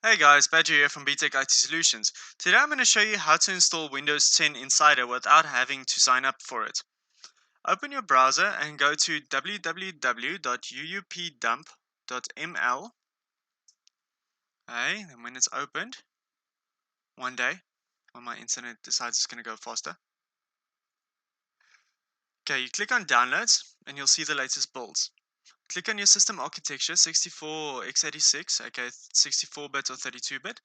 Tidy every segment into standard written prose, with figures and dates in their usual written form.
Hey guys, Badger here from B.T.E.C.H IT Solutions. Today I'm going to show you how to install Windows 10 Insider without having to sign up for it. Open your browser and go to www.uupdump.ml. Okay, and when it's opened, one day, when my internet decides it's going to go faster. Okay, you click on Downloads and you'll see the latest builds. Click on your system architecture, 64 or x86, okay, 64-bit or 32-bit.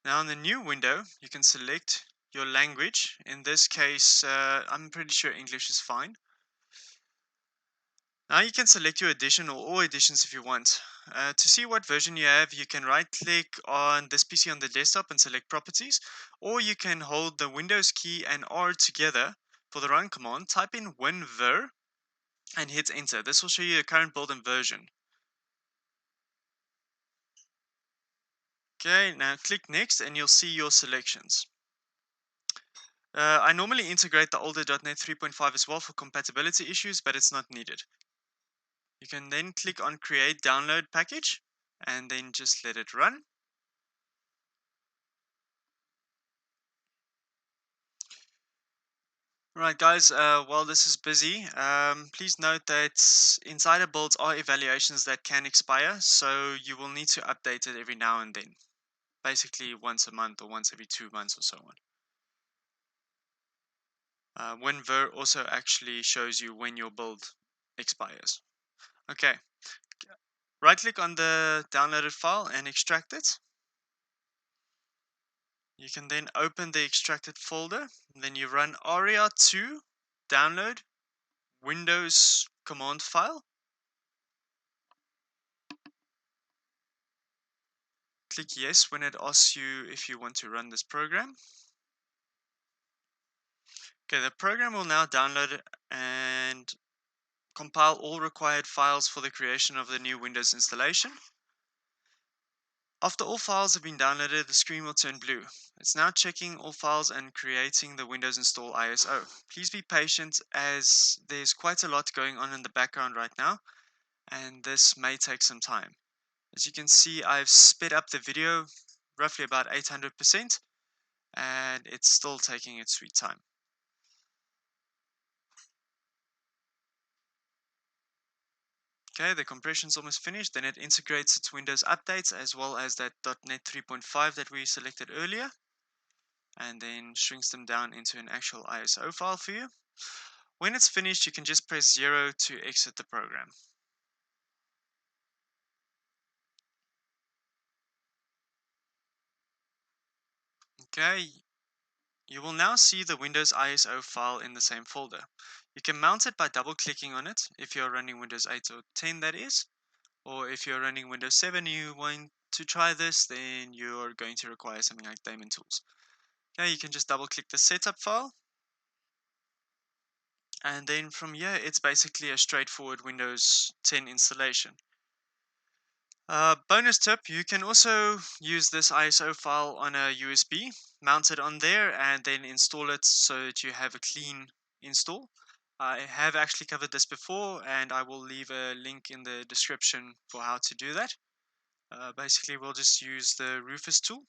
Now in the new window, you can select your language. In this case, I'm pretty sure English is fine. Now you can select your edition or all editions if you want. To see what version you have, you can right click on this PC on the desktop and select properties, or you can hold the Windows key and R together for the run command, type in winver and hit enter. This will show you the current build and version. Okay, now click next and you'll see your selections. I normally integrate the older .NET 3.5 as well for compatibility issues, but it's not needed. You can then click on create download package and then just let it run. Right guys, while this is busy, please note that insider builds are evaluations that can expire, so you will need to update it every now and then. Basically once a month or once every 2 months or so on. WinVer also actually shows you when your build expires. Okay, right click on the downloaded file and extract it. You can then open the extracted folder, and then you run aria2 download Windows command file. Click yes when it asks you if you want to run this program. Okay, the program will now download and compile all required files for the creation of the new Windows installation. After all files have been downloaded, the screen will turn blue. It's now checking all files and creating the Windows install ISO. Please be patient as there's quite a lot going on in the background right now, and this may take some time. As you can see, I've sped up the video roughly about 800%, and it's still taking its sweet time. Okay, the compression's almost finished. Then it integrates its Windows updates as well as that .NET 3.5 that we selected earlier, and then shrinks them down into an actual ISO file for you. When it's finished, you can just press 0 to exit the program. Okay, you will now see the Windows ISO file in the same folder. You can mount it by double clicking on it if you're running Windows 8 or 10, that is, or if you're running Windows 7 and you want to try this, then you're going to require something like daemon tools. Okay, you can just double click the setup file, and then from here it's basically a straightforward Windows 10 installation. Bonus tip, you can also use this ISO file on a USB, mount it on there, and then install it so that you have a clean install. I have actually covered this before, and I will leave a link in the description for how to do that. Basically, we'll just use the Rufus tool.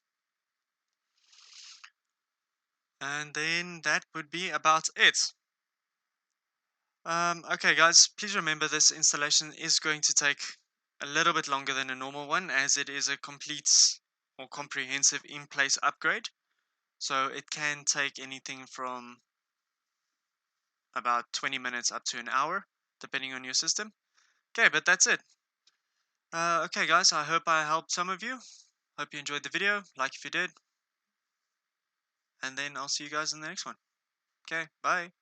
And then that would be about it. Okay, guys, please remember this installation is going to take a little bit longer than a normal one, as it is a complete or comprehensive in-place upgrade. So it can take anything from about 20 minutes up to an hour, depending on your system. Okay, but that's it. Okay, guys, I hope I helped some of you. Hope you enjoyed the video. Like if you did. And then I'll see you guys in the next one. Okay, bye.